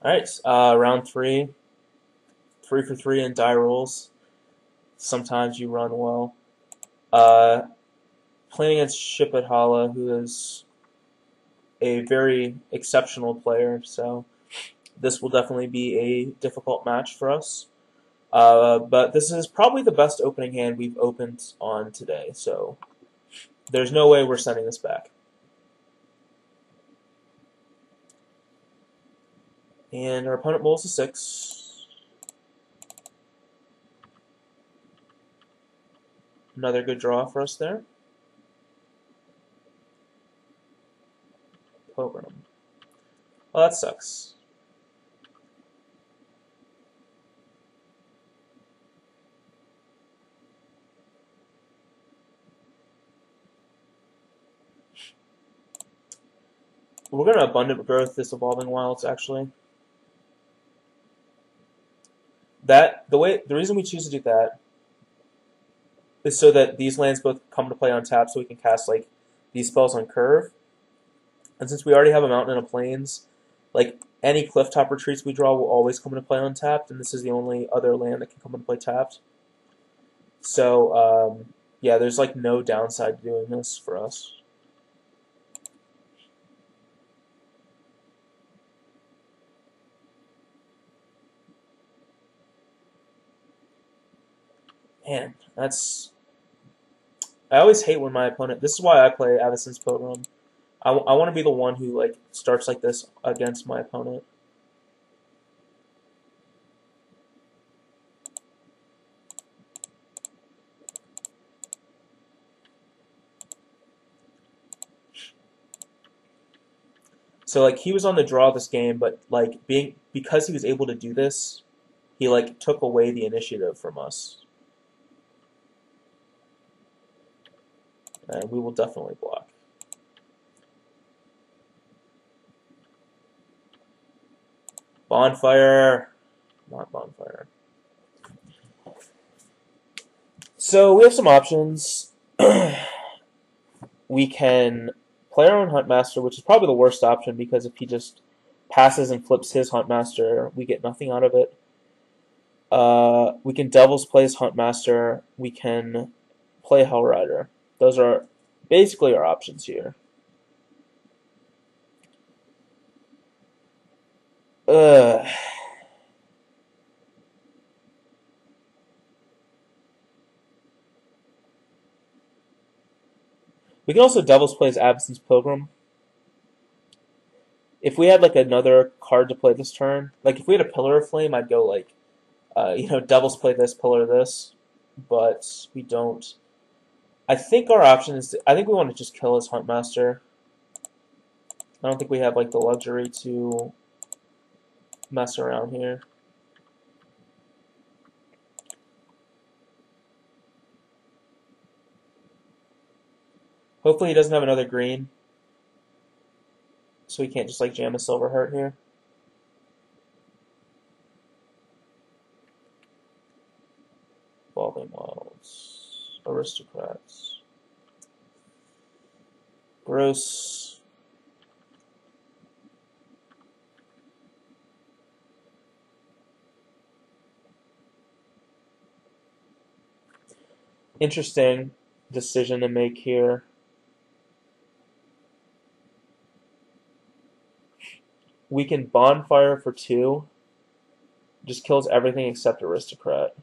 Alright, round three. 3 for 3 in die rolls. Sometimes you run well. Playing against Shipithala, who is a very exceptional player, so this will definitely be a difficult match for us. But this is probably the best opening hand we've opened on today, so there's no way we're sending this back. And our opponent rolls a 6. Another good draw for us there. Program. Well, that sucks. We're going to abundant growth this evolving wilds, actually. The reason we choose to do that is so that these lands both come to play on tap, so we can cast like these spells on curve. And since we already have a mountain and a plains, like any clifftop retreats we draw will always come into play untapped, and this is the only other land that can come into play tapped. So yeah, there's like no downside to doing this for us. Man, that's... I always hate when my opponent... This is why I play Avacyn's Pogrom. I want to be the one who like starts like this against my opponent. So like he was on the draw this game, but like because he was able to do this, he like took away the initiative from us. And we will definitely block. Bonfire. Not bonfire. So we have some options. We can play our own Huntmaster, which is probably the worst option because if he just passes and flips his Huntmaster, we get nothing out of it. We can Devil's play his Huntmaster. We can play Hellrider. Those are basically our options here. We can also Devil's play his Avacyn's Pilgrim. If we had like another card to play this turn, like if we had a Pillar of Flame, I'd go like, Devil's play this, Pillar this, but we don't. I think our option is I think we want to just kill his Huntmaster. I don't think we have like the luxury to mess around here. Hopefully he doesn't have another green, so he can't just like jam a Silver Heart here. Evolving Wilds, Aristocrats, gross. Interesting decision to make here. We can Bonfire for 2. Just kills everything except Aristocrat.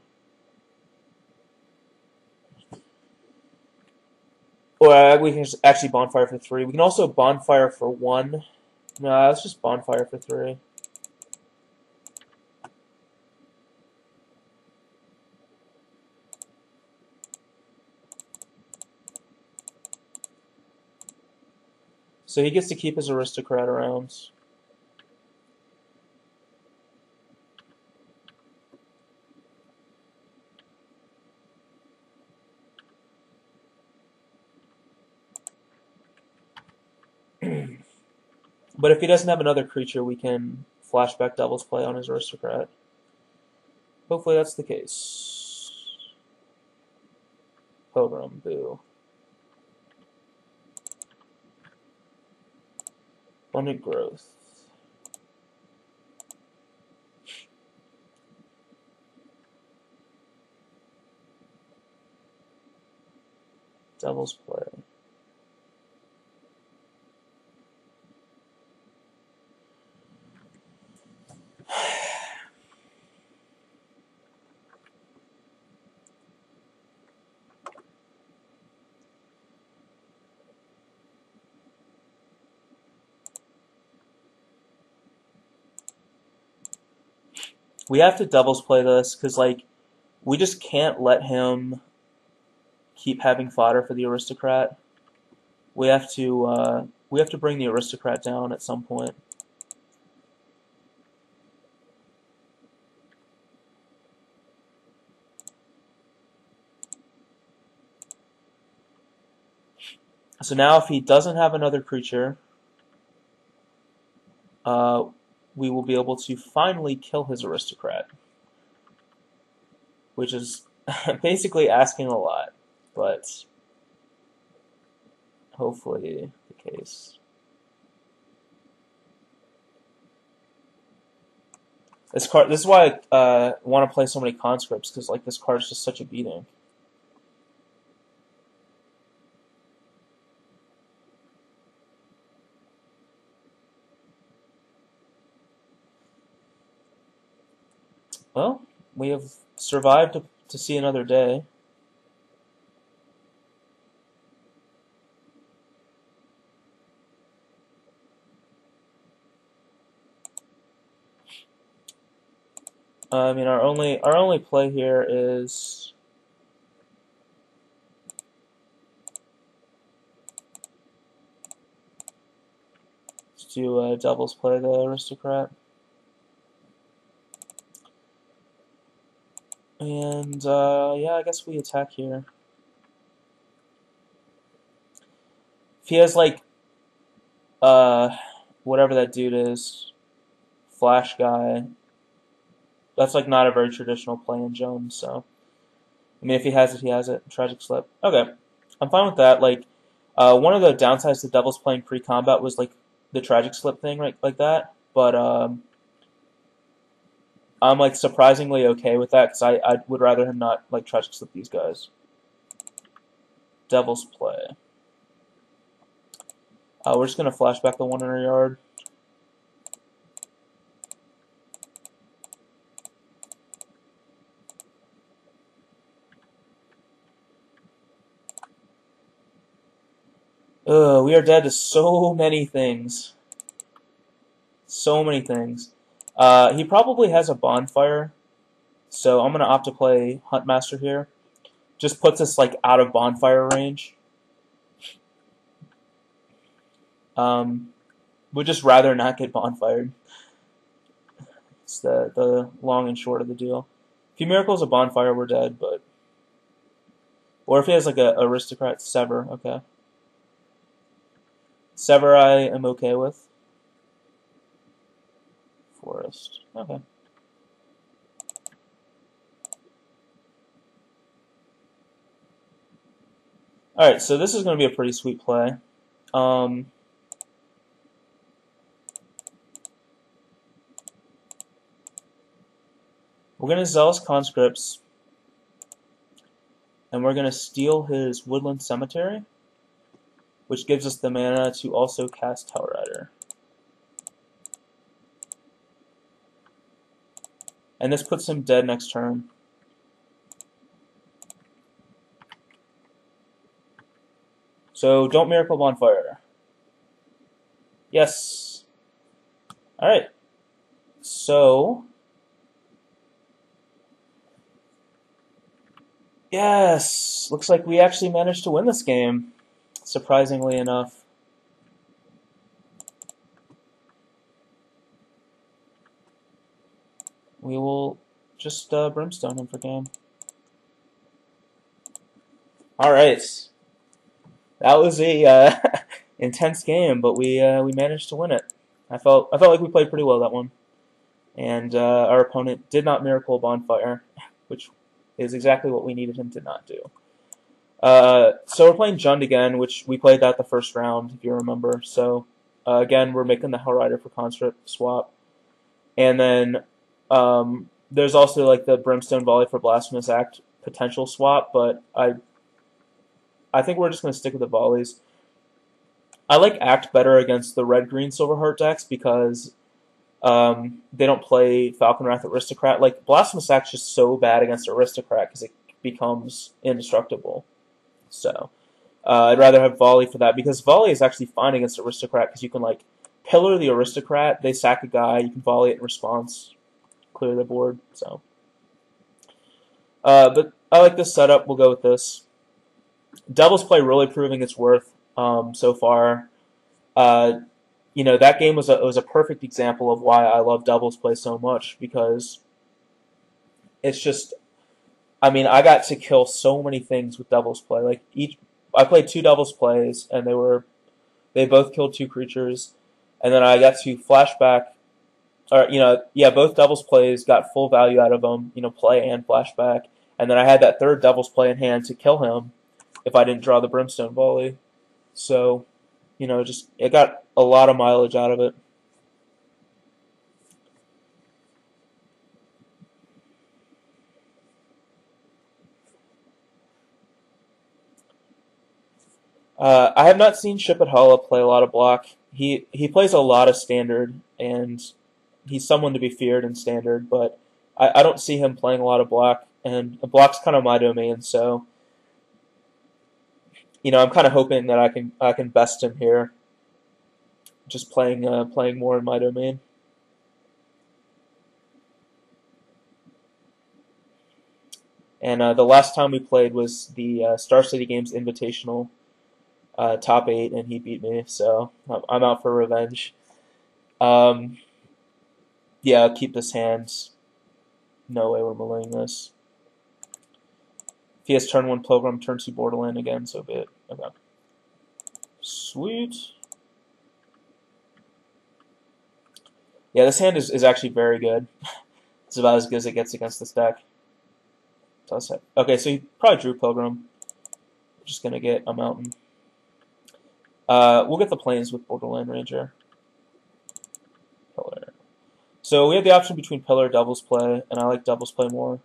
Or we can just actually Bonfire for 3. We can also Bonfire for 1. No, let's just Bonfire for 3. So he gets to keep his Aristocrat around. But if he doesn't have another creature, we can flashback Devil's play on his Aristocrat. Hopefully that's the case. Pilgrim, boo. Abundant growth. Devil's play. We have to doubles play this because, like, we just can't let him keep having fodder for the aristocrat. We have to bring the aristocrat down at some point. So now, if he doesn't have another creature, we will be able to finally kill his aristocrat, which is basically asking a lot, but hopefully the case. This card. This is why I want to play so many conscripts, because like this card is just such a beating. Well, we have survived to see another day. I mean, our only play here is to doubles play the aristocrat. And, yeah, I guess we attack here. If he has, like, whatever that dude is, Flash Guy, that's, like, not a very traditional play in Jones, so. I mean, if he has it, he has it. Tragic Slip. Okay. I'm fine with that. Like, one of the downsides to Devils playing pre-combat was, like, the Tragic Slip thing, right, like that. But, I'm, like, surprisingly okay with that, because I would rather him not, like, Tragic Slip these guys. Devil's play. We're just going to flash back the one in our yard. We are dead to so many things. So many things. He probably has a bonfire, so I'm going to opt to play Huntmaster here. Just puts us, like, out of bonfire range. Would just rather not get bonfired. It's the long and short of the deal. If he miracles a bonfire, we're dead, but... Or if he has, like, a aristocrat, Sever, okay. Sever I am okay with. Forest, okay. Alright, so this is going to be a pretty sweet play. We're going to Zealous Conscripts, and we're going to steal his Woodland Cemetery, which gives us the mana to also cast Tower Rider. And this puts him dead next turn. So don't Miracle Bonfire. Yes. Alright. So... Yes! Looks like we actually managed to win this game, surprisingly enough. We will just Brimstone him for game. Alright. That was a intense game, but we managed to win it. I felt like we played pretty well that one. And our opponent did not Miracle Bonfire, which is exactly what we needed him to not do. So we're playing Jund again, which we played that the first round, if you remember. So again, we're making the Hellrider for Conscript swap. And then there's also like the Brimstone Volley for Blasphemous Act potential swap, but I I think we're just going to stick with the volleys. I like Act better against the red-green Silverheart decks because they don't play Falcon Wrath Aristocrat. Like, Blasphemous Act's just so bad against Aristocrat because it becomes indestructible. So, I'd rather have Volley for that, because Volley is actually fine against Aristocrat because you can, like, pillar the Aristocrat, they sack a guy, you can volley it in response, clear the board, so. But I like this setup, we'll go with this. Devil's Play really proving its worth so far. You know, that game was a perfect example of why I love Devil's Play so much, because it's just, I mean, I got to kill so many things with Devil's Play. Like, I played 2 Devil's Plays, and they both killed 2 creatures, and then I got to flashback, or, you know, yeah, both Devil's Plays got full value out of them, you know, play and flashback, and then I had that 3rd Devil's Play in hand to kill him if I didn't draw the Brimstone Volley. So, you know, just, it got a lot of mileage out of it. I have not seen Ship at Hala play a lot of block. He plays a lot of standard, and he's someone to be feared in standard, but I don't see him playing a lot of block, and block's kind of my domain, so, you know, I'm kind of hoping that I can best him here, just playing more in my domain. And the last time we played was the starcitygames Invitational top 8, and he beat me, so I'm out for revenge. Yeah, I'll keep this hand. No way we're mulling this. If he has turn 1 Pilgrim, turn 2 Borderland again, so be it. Okay. Sweet. Yeah, this hand is actually very good. It's about as good as it gets against this deck. Okay, so he probably drew Pilgrim. We're just going to get a Mountain. We'll get the Plains with Borderland Ranger. Pillar. So we have the option between Pillar and Devil's Play, and I like Devil's Play more,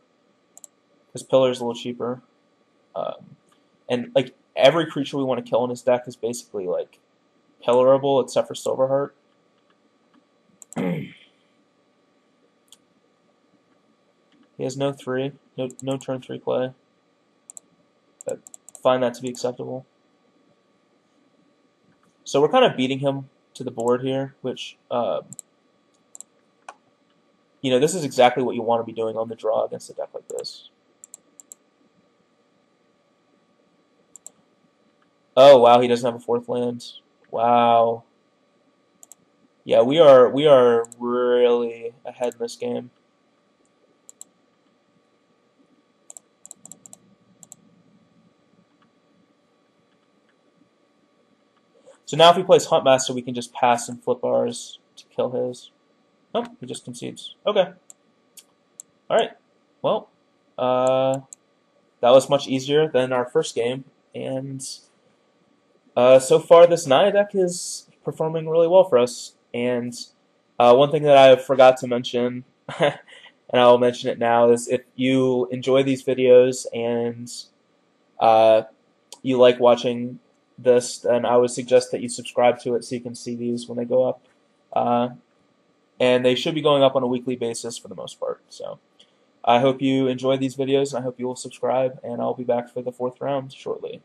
because Pillar is a little cheaper. And, like, every creature we want to kill in his deck is basically, like, pillarable except for Silverheart. He has no turn 3 play. I find that to be acceptable. So we're kind of beating him to the board here, which, you know, this is exactly what you want to be doing on the draw against a deck like this. Oh, wow, he doesn't have a 4th land. Wow. Yeah, we are really ahead in this game. So now if he plays Huntmaster, we can just pass and flip ours to kill his. Oh, he just concedes. Okay. Alright. Well, that was much easier than our first game, and so far this Naya deck is performing really well for us. And one thing that I forgot to mention, and I'll mention it now, is if you enjoy these videos and you like watching this, then I would suggest that you subscribe to it so you can see these when they go up. And they should be going up on a weekly basis for the most part. So I hope you enjoy these videos, and I hope you will subscribe, and I'll be back for the 4th round shortly.